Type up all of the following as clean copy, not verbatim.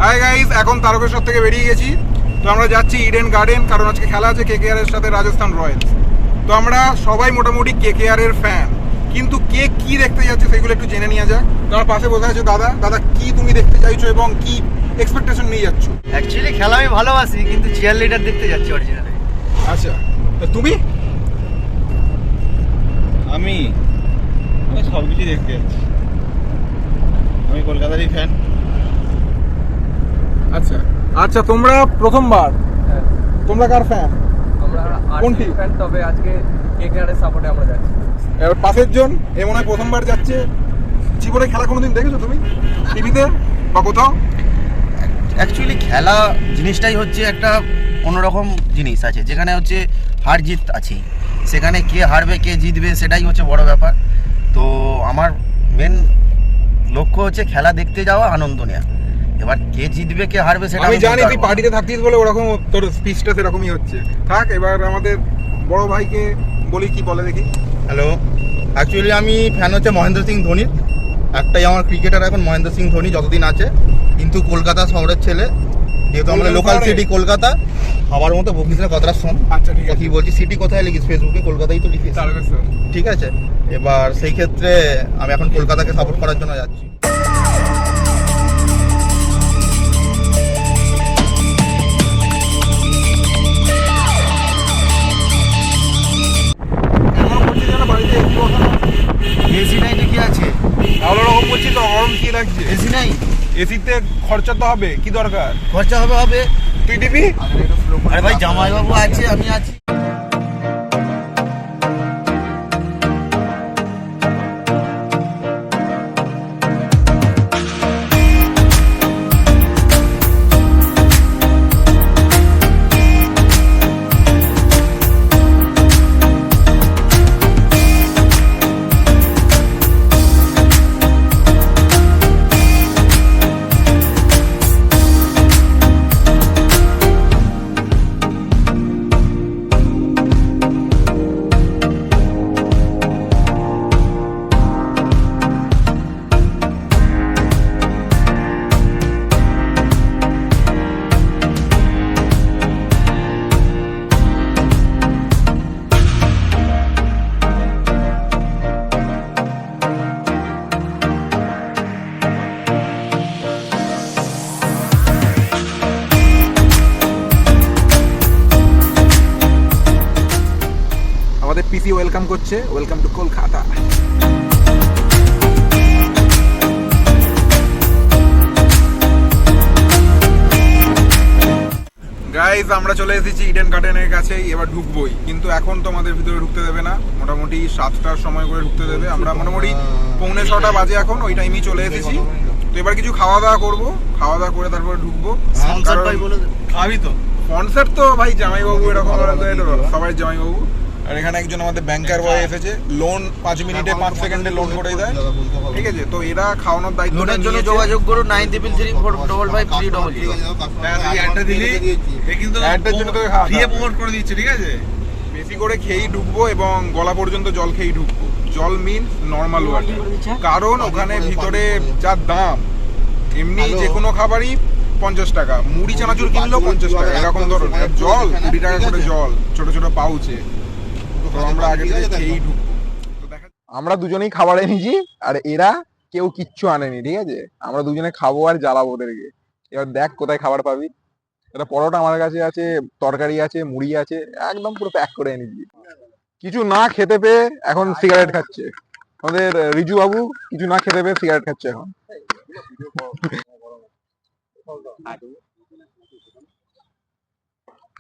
Hi guys, এখন তারকেশ্বর থেকে বেরিয়ে গেছি। তো আমরা যাচ্ছি ইডেন গার্ডেন, কারণ আজকে খেলা আছে কেকেআর এর সাথে রাজস্থান রয়্যালস। তো আমরা সবাই মোটামুটি কেকেআর এর ফ্যান, কিন্তু কে কি দেখতে যাচ্ছে সেগুলো একটু জেনে নিয়ে যাক। তোমার পাশে বসে আছে দাদা। দাদা, কি তুমি দেখতে চাইছো এবং কি এক্সপেকটেশন নিয়ে যাচ্ছ? অ্যাকচুয়ালি খেলা আমি ভালোবাসি, কিন্তু চিয়ার লিডার দেখতে যাচ্ছি অরিজিনালি। আচ্ছা, তুমি? আমি সব কিছু দেখতে যাচ্ছি। আমি কলকাতারই ফ্যান। আচ্ছা আচ্ছা, তোমরা প্রথমবার, তোমরা কার ফ্যান? আমরা কোন আরসিবি team? ফ্যান, তবে আজকে কেকেআর এর সাপোর্টে আমরা যাচ্ছি। এবার পাশের জন, এ মনে হয় প্রথমবার যাচ্ছে। জীবনে খেলা কোনোদিন দেখেছো তুমি টিভিতে বা কোথাও? অ্যাকচুয়ালি খেলা জিনিসটাই হচ্ছে একটা অন্যরকম জিনিস আছে, যেখানে হচ্ছে হার জিত আছে। সেখানে কে হারবে কে জিতবে সেটাই হচ্ছে বড় ব্যাপার। তো আমার মেন লক্ষ্য হচ্ছে খেলা দেখতে যাওয়া, আনন্দ নেওয়া। এবার কে জিতবে কে হারবে সেটা আমি আমি জানি বলতে তুই পারবো না। পার্টিতে থাকতিস বলে ওরকম তোর স্পিচটা সেরকমই হচ্ছে। থাক, এবার আমাদের বড় ভাইকে বলি কি বলে দেখি। হ্যালো, অ্যাকচুয়ালি আমি ফ্যান হচ্ছে মহেন্দ্র সিং ধোনির। একটাই আমার ক্রিকেটার এখন মহেন্দ্র সিং ধোনি, যতদিন আছে। কিন্তু কলকাতা শহরের ছেলে, যেহেতু আমরা লোকাল সিটি কলকাতা, সবার মতো বকিস না, কথাটা শোন। আচ্ছা, ঠিক আছে। কি বলছি, সিটি কোথায় লিখিস ফেসবুকে? কলকাতাই তো লিখিস, তারকেশ্বর। ঠিক আছে? এবার সেই ক্ষেত্রে আমি এখন কলকাতাকে সাপোর্ট করার জন্য যাচ্ছি। এমন করছিস যেন বাড়িতে এসি বসানো। এসি নাই তো কি আছে? ভালো রকম করছিস তো, গরম কি লাগছে? এসি নাই, এসিতে খরচা তো হবে, কি দরকার? খরচা হবে হবে। তুই দিবি? আরে ভাই, জামাইবাবু আছে, আমি আছি। আমাদের পিসি ওয়েলকাম করছে, ওয়েলকাম টু কলকাতা। গাইজ, আমরা চলে এসেছি ইডেন গার্ডেনের কাছে। এবার ঢুকবোই, কিন্তু এখন তো আমাদের ভিতরে ঢুকতে দেবে না। মোটামুটি 7টার সময় করে ঢুকতে দেবে। আমরা মোটামুটি 6:45 বাজে এখন, ওই টাইমই চলে এসেছি। তো এবার কিছু খাওয়া দাওয়া করবো, খাওয়া দাওয়া করে তারপরে ঢুকবো। স্পন্সর ভাই বলে খাবি তো? কনসার্ট তো ভাই জামাইবাবু, এরকম সবাই জামাইবাবু। আর এখানে একজন আমাদের ব্যাংকার বয় এসেছে, লোন 5 মিনিটে 5 সেকেন্ডে লোন করে দেয়, ঠিক আছে? তো এরা খাওয়ানোর দায়িত্ব লোনের জন্য যোগাযোগ করুন 9334553000। অ্যাডটার জন্য তোকে প্রমোট করে দিচ্ছে, ঠিক আছে? বেশি করে খেয়েই ঢুকবো এবং গলা পর্যন্ত জল খেয়েই ঢুকবো। জল মিনস নর্মাল ওয়াটার, কারণ ওখানে ভিতরে যা দাম, এমনি যে কোনো খাবারই 50 টাকা, মুড়ি চানাচুর কিনলেও 50 টাকা, এরকম ধরুন। আর জল 20 টাকা করে জল, ছোট ছোট পাউচে। তো আমরা আগে থেকে খেয়েই ঢুকবো। আমরা দুজনেই খাবার এনেছি, আর এরা কেউ কিচ্ছু আনেনি, ঠিক আছে? আমরা দুজনে খাবো আর জ্বালাবো ওদেরকে। এবার দেখ কোথায় খাবার পাবি। এটা পরোটা আমার কাছে আছে, তরকারি আছে, মুড়ি আছে, একদম পুরো প্যাক করে এনেছি। কিছু না খেতে পেয়ে এখন সিগারেট খাচ্ছে আমাদের রিজু বাবু। কিছু না খেতে পেয়ে সিগারেট খাচ্ছে এখন।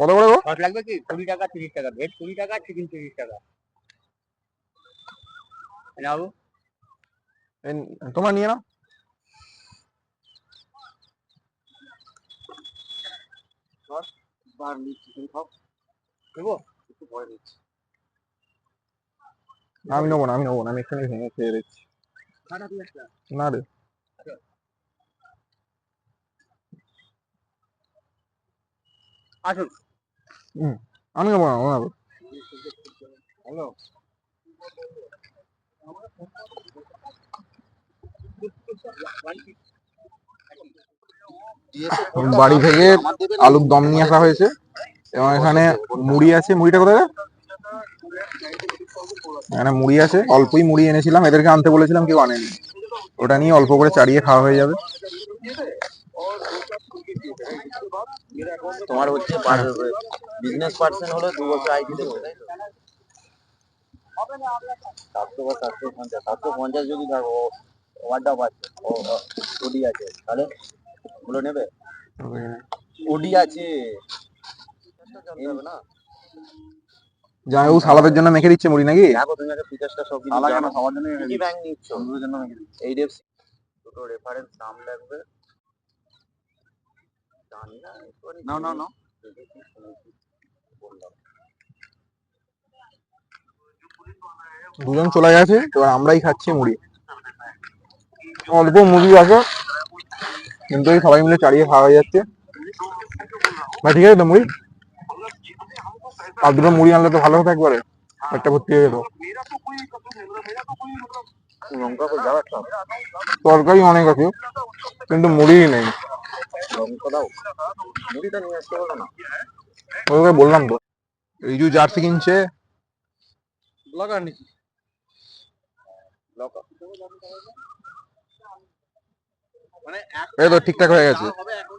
কত করে গো? লাগবে কি? 20 টাকা 30 টাকা, ভেজ 20 টাকা, চিকেন 30 টাকা। নাও, তোমরা নিয়ে নাও। চিকেন খাও, দেবো একটু পরে দিচ্ছি। আমি নেবো না, আমি এখানে ভেঙে খেয়ে দিচ্ছি। না রে, আসুন। আমি নেবো না, ও নেবো। হ্যালো, বাড়ি থেকে আলুর দম নিয়ে আসা হয়েছে এবং এখানে মুড়ি আছে। মুড়িটা কোথায় রে? এখানে মুড়ি আছে, অল্পই মুড়ি এনেছিলাম, এদেরকে আনতে বলেছিলাম, কেউ আনেনি। ওটা নিয়ে অল্প করে চাড়িয়ে খাওয়া হয়ে যাবে। তোমার হচ্ছে বিজনেস পার্সন হলো 2 বছর আইডি দেবে, তাই তো? 700 বা 750, 750 যদি ধরো ওয়ার্ডটাও পাচ্ছে, ওডি আছে, তাহলে ওগুলো নেবে। ওডি আছে না, জামাইবাবু সালাদের জন্য মেখে দিচ্ছে মুড়ি নাকি? দেখো তুমি আগে ফিচার্সটা সব কিছু জানো। সবার জন্য কি ব্যাংক নিচ্ছ? বন্ধুদের জন্য মেখে দিচ্ছি। এইচডিএফসি দুটো রেফারেন্স নাম লাগবে, জানি না। না দুজন চলে গেছে, এবার আমরাই খাচ্ছি মুড়ি। অল্প মুড়ি আছে কিন্তু এই সবাই মিলে চাড়িয়ে খাওয়া হয়ে যাচ্ছে। ভাই ঠিক আছে তো মুড়ি? আর দুটো মুড়ি আনলে তো ভালো হতো, একবারে একটা ভর্তি হয়ে যেত। লঙ্কা কই যাবে? তরকারি অনেক আছে কিন্তু মুড়ি নেই। লঙ্কা দাও, মুড়িটা নিয়ে আসতে হবে না? ওকে বললাম তো। রিজু জার্সি কিনছে। ব্লগার নাকি? ব্লগার মানে এই তো ঠিকঠাক হয়ে গেছে।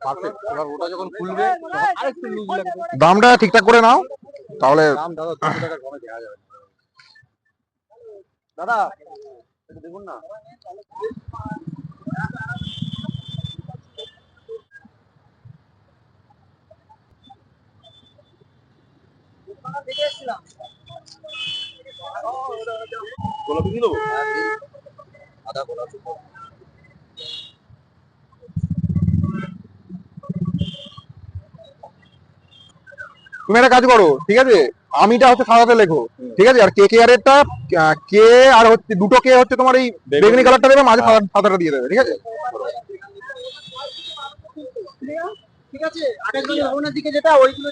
পারফেক্ট। এবার ওটা যখন খুলবে আরেকটু লুজ লাগবে। দামটা ঠিকঠাক করে নাও তাহলে। দাম দাদা 200 টাকা কমে দেওয়া যাবে দাদা, একটু দেখুন না। গোলাপি কি দেবো? আদা গোলাপি। তুমি একটা কাজ করো, ঠিক আছে? আমিটা হচ্ছে সাদাতে লেখো, ঠিক আছে? আর কে কে আর এরটা কে আর হচ্ছে দুটো কে হচ্ছে তোমার এই বেগুনি কালারটা দেবে, মাঝে সাদাটা দিয়ে দেবে, ঠিক আছে? ঠিক আছে, আকাশবাণী ভবনের দিকে যেটা ওইগুলো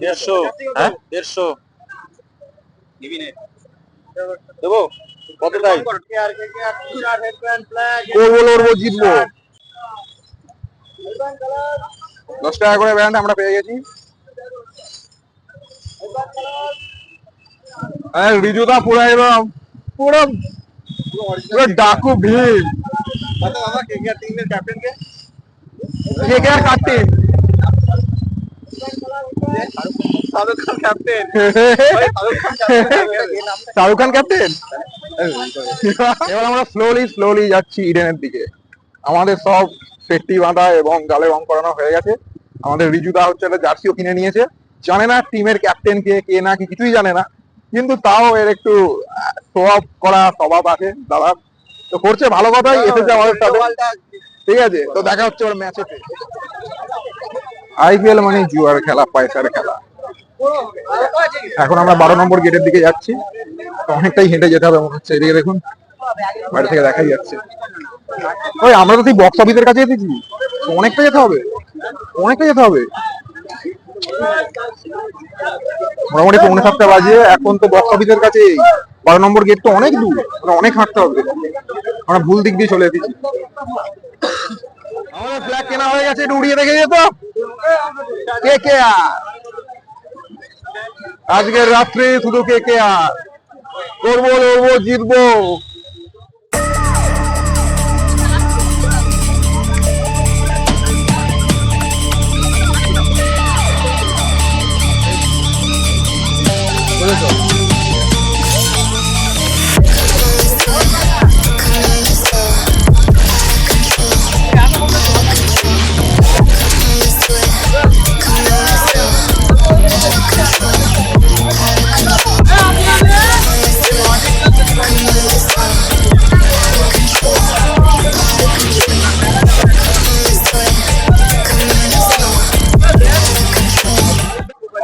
150। হ্যাঁ 150 দেবো। কত তাই? করবো লড়বো জিতবো। 10 টাকা করে ব্যান্ড আমরা পেয়ে গেছি। রিজুদা পুরো একদম পুরো পুরো ডাকু ভিড়। দাদা কে কে আর টিমের ক্যাপ্টেন কে? কে কে আর কাটতিন? শাহরুখ খান ক্যাপ্টেন। শাহরুখ খান ক্যাপ্টেন। এবার আমরা স্লোলি যাচ্ছি ইডেনের দিকে। আমাদের সব পেটি বাঁধা এবং গালে রং করানো হয়ে গেছে। আমাদের রিজুদা হচ্ছে একটা জার্সিও কিনে নিয়েছে। জানে না টিমের ক্যাপ্টেন কে, কে না কি কিছুই জানে না, কিন্তু তাও এর একটু শো অফ করা স্বভাব আছে দাদা। তো করছে ভালো কথাই, এসেছে আমাদের সাথে, ঠিক আছে? তো দেখা হচ্ছে ওর ম্যাচেতে। আইপিএল মানে জুয়ার খেলা, পয়সার খেলা। এখন আমরা 12 নম্বর গেটের দিকে যাচ্ছি। তো অনেকটাই হেঁটে যেতে হবে মনে হচ্ছে। এদিকে দেখুন, বাইরে থেকে দেখাই যাচ্ছে। ওই আমরা তো সেই বক্স অফিসের কাছে এসেছি, অনেকটা যেতে হবে, অনেকটা যেতে হবে। মোটামুটি 6:45 বাজে, এখন তো বক্স অফিসের কাছে 12 নম্বর গেট তো অনেক দূর, অনেক হাঁটতে হবে। আমরা ভুল দিক দিয়ে চলে এসেছি। আমাদের ফ্ল্যাগ কেনা হয়ে গেছে, একটু উড়িয়ে দেখে যেত। কে কে আর আজকের রাত্রে শুধু কে কে আর, করবো লড়বো জিতবো।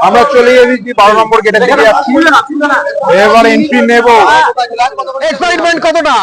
আমরা চলে এসেছি 12 নম্বর গেটের দিকে যাচ্ছি। এবার এন্ট্রি নেব। এক্সাইটমেন্ট কতটা!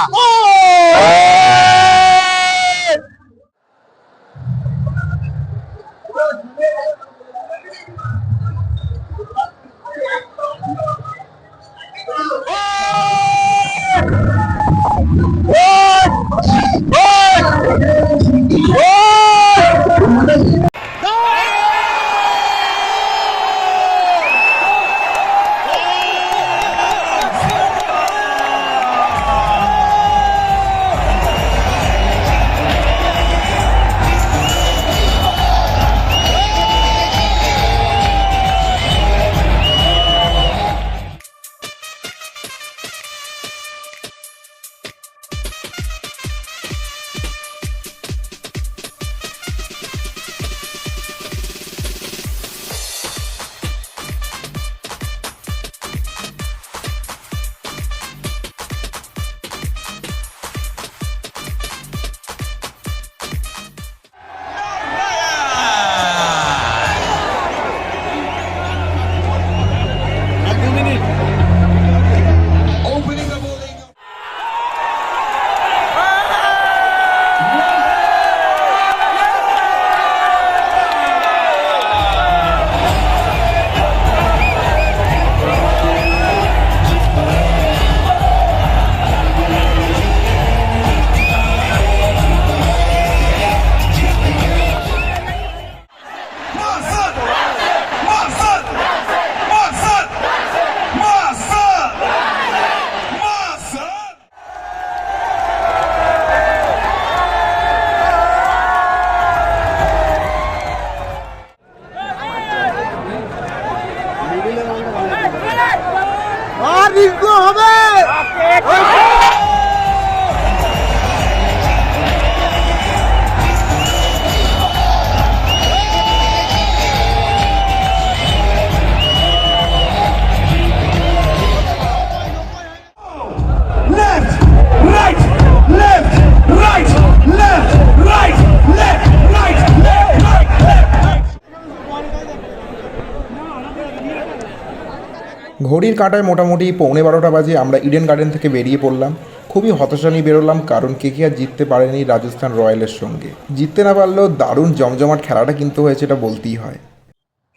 ঘড়ির কাঁটায় মোটামুটি 11:15 বাজে আমরা ইডেন গার্ডেন থেকে বেরিয়ে পড়লাম। খুবই হতাশা নিয়ে বেরোলাম, কারণ কেকেআর জিততে পারেনি রাজস্থান রয়্যালের সঙ্গে। জিততে না পারলেও দারুণ জমজমাট খেলাটা কিন্তু হয়েছে, এটা বলতেই হয়।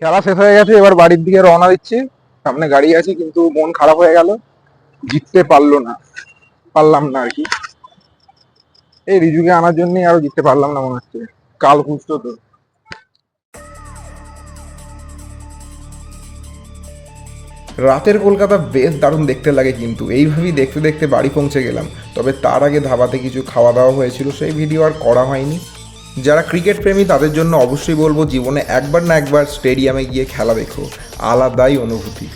খেলা শেষ হয়ে গেছে, এবার বাড়ির দিকে রওনা দিচ্ছি। সামনে গাড়ি আছে, কিন্তু মন খারাপ হয়ে গেল, জিততে পারলাম না আর কি। এই রিজুকে আনার জন্যই আরো জিততে পারলাম না মনে হচ্ছে। কাল খুঁজতো তো। রাতের কলকাতা বেশ দারুণ দেখতে লাগে, কিন্তু এইভাবেই দেখতে দেখতে বাড়ি পৌঁছে গেলাম। তবে তার আগে ধাবাতে কিছু খাওয়া দাওয়া হয়েছিল, সেই ভিডিও আর করা হয়নি। যারা ক্রিকেট প্রেমী তাদের জন্য অবশ্যই বলবো, জীবনে একবার না একবার স্টেডিয়ামে গিয়ে খেলা দেখো, আলাদাই অনুভূতি।